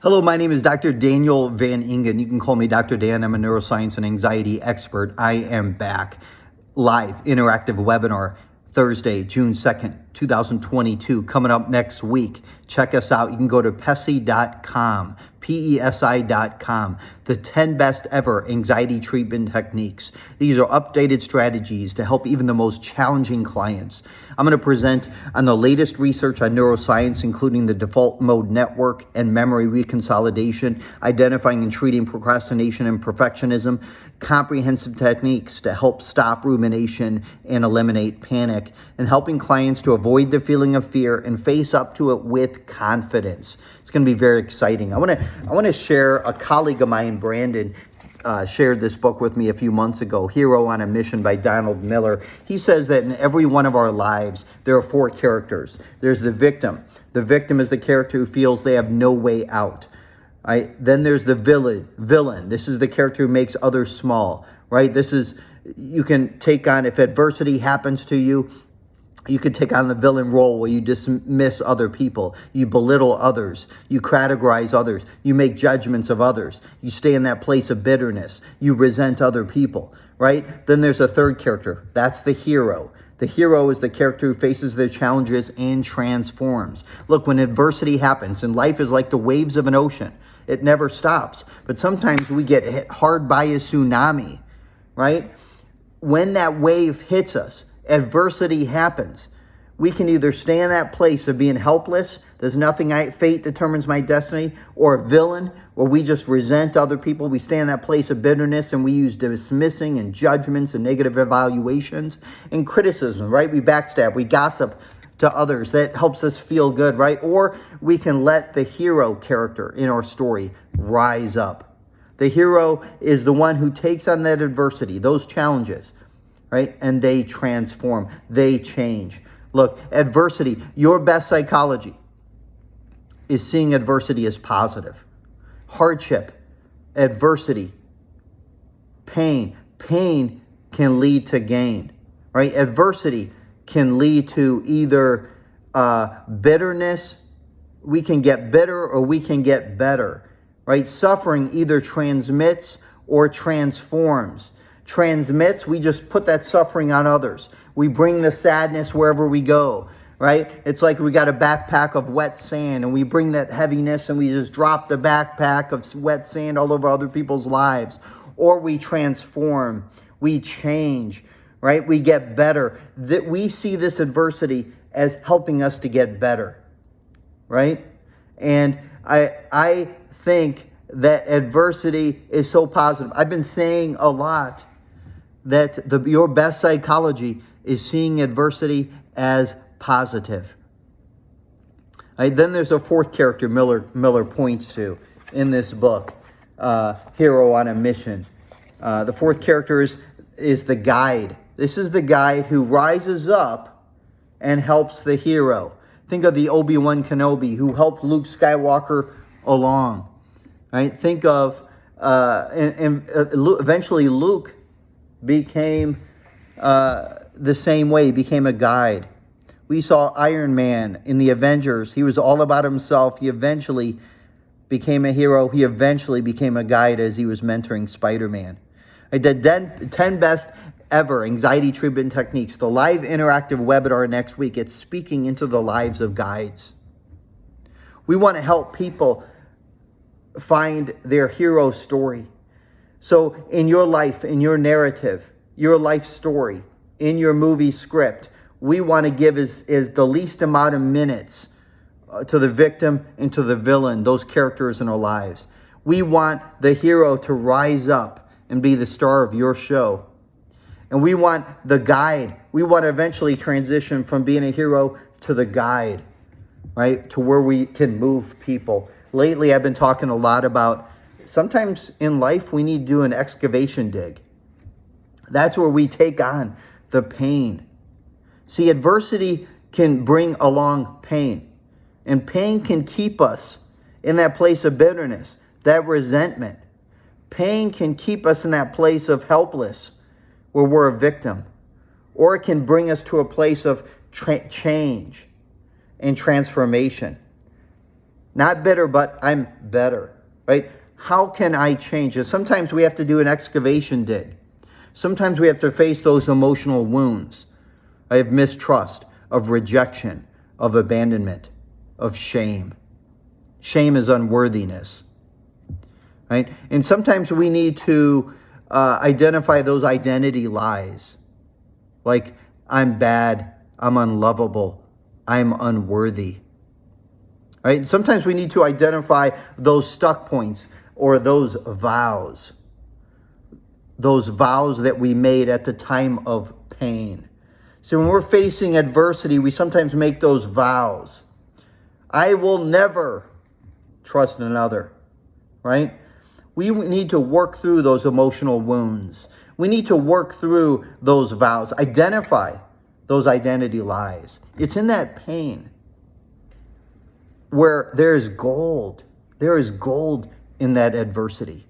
Hello, my name is Dr. Daniel Van Ingen. You can call me Dr. Dan. I'm a neuroscience and anxiety expert. I am back. Live interactive webinar Thursday, June 2nd, 2022, coming up next week. Check us out. You can go to PESI.com, PESI.com, the 10 best ever anxiety treatment techniques. These are updated strategies to help even the most challenging clients. I'm going to present on the latest research on neuroscience, including the default mode network and memory reconsolidation, identifying and treating procrastination and perfectionism, comprehensive techniques to help stop rumination and eliminate panic, and helping clients to avoid the feeling of fear and face up to it with confidence. It's going to be very exciting. I want to share. A colleague of mine, Brandon, shared this book with me a few months ago, Hero on a Mission by Donald Miller. He says that in every one of our lives, there are four characters. There's the victim. The victim is the character who feels they have no way out. Right? Then there's the villain. This is the character who makes others small. Right? You can take on, if adversity happens to you, you could take on the villain role where you dismiss other people, you belittle others, you categorize others, you make judgments of others, you stay in that place of bitterness, you resent other people, right? Then there's a third character. That's the hero. The hero is the character who faces their challenges and transforms. Look, when adversity happens, and life is like the waves of an ocean, it never stops. But sometimes we get hit hard by a tsunami, right? When that wave hits us, adversity happens. We can either stay in that place of being helpless, there's nothing, fate determines my destiny, or a villain, where we just resent other people. We stay in that place of bitterness and we use dismissing and judgments and negative evaluations and criticism, right? We backstab, we gossip to others. That helps us feel good, right? Or we can let the hero character in our story rise up. The hero is the one who takes on that adversity, those challenges, right? And they transform, they change. Look, adversity, your best psychology is seeing adversity as positive. Hardship, adversity, pain. Pain can lead to gain, right? Adversity can lead to either bitterness. We can get bitter or we can get better, right? Suffering either transmits or transforms. Transmits, we just put that suffering on others. We bring the sadness wherever we go, right? It's like we got a backpack of wet sand and we bring that heaviness and we just drop the backpack of wet sand all over other people's lives. Or we transform, we change, right? We get better. That we see this adversity as helping us to get better, right? And I think that adversity is so positive. I've been saying a lot that your best psychology is seeing adversity as positive. Right, then there's a fourth character Miller points to in this book, Hero on a Mission. The fourth character is the guide. This is the guide who rises up and helps the hero. Think of the Obi-Wan Kenobi who helped Luke Skywalker along. Right? Think of, eventually Luke became the same way, became a guide. We saw Iron Man in the Avengers. He was all about himself. He eventually became a hero. He eventually became a guide as he was mentoring Spider-Man. The 10 best ever anxiety treatment techniques, the live interactive webinar next week. It's speaking into the lives of guides. We want to help people find their hero story. So in your life, in your narrative, your life story, in your movie script, we want to give is the least amount of minutes to the victim and to the villain, those characters in our lives. We want the hero to rise up and be the star of your show. And we want the guide. We want to eventually transition from being a hero to the guide, right? To where we can move people. Lately, I've been talking a lot about sometimes in life we need to do an excavation dig. That's where we take on the pain. See, adversity can bring along pain. And pain can keep us in that place of bitterness, that resentment. Pain can keep us in that place of helpless, where we're a victim. Or it can bring us to a place of change and transformation. Not bitter, but I'm better, right? How can I change? And sometimes we have to do an excavation dig. Sometimes we have to face those emotional wounds of mistrust, of rejection, of abandonment, of shame. Shame is unworthiness, right? And sometimes we need to identify those identity lies, like I'm bad, I'm unlovable, I'm unworthy, right? And sometimes we need to identify those stuck points or those vows that we made at the time of pain. So when we're facing adversity, we sometimes make those vows. I will never trust another, right? We need to work through those emotional wounds. We need to work through those vows, identify those identity lies. It's in that pain where there's gold. There is gold in that adversity,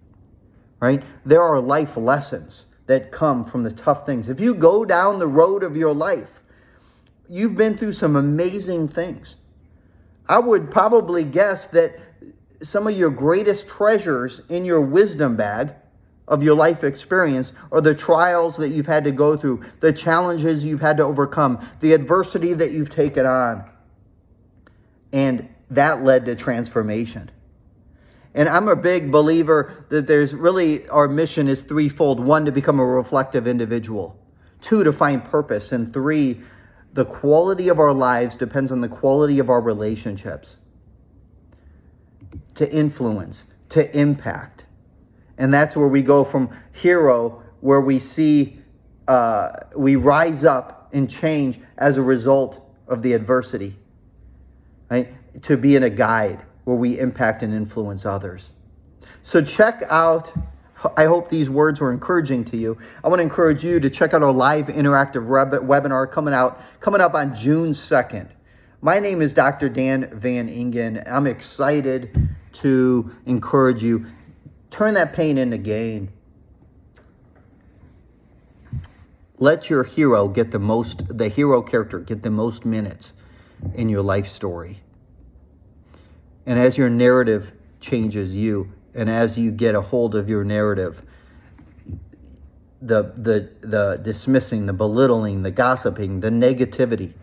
right? There are life lessons that come from the tough things. If you go down the road of your life, you've been through some amazing things. I would probably guess that some of your greatest treasures in your wisdom bag of your life experience are the trials that you've had to go through, the challenges you've had to overcome, the adversity that you've taken on. And that led to transformation. And I'm a big believer that there's really, our mission is threefold. 1, to become a reflective individual. 2, to find purpose. And 3, the quality of our lives depends on the quality of our relationships. To influence, to impact. And that's where we go from hero, where we see, we rise up and change as a result of the adversity, right? To being a guide where we impact and influence others. So check out, I hope these words were encouraging to you. I want to encourage you to check out our live interactive webinar coming up on June 2nd. My name is Dr. Dan Van Ingen. I'm excited to encourage you. Turn that pain into gain. Let your hero get the hero character get the most minutes in your life story. And as your narrative changes you, and as you get a hold of your narrative, the dismissing, the belittling, the gossiping, the negativity,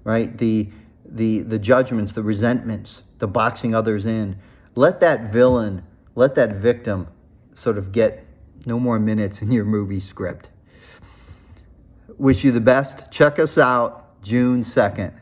right? The judgments, the resentments, the boxing others in. Let that villain, let that victim sort of get no more minutes in your movie script. Wish you the best. Check us out June 2nd.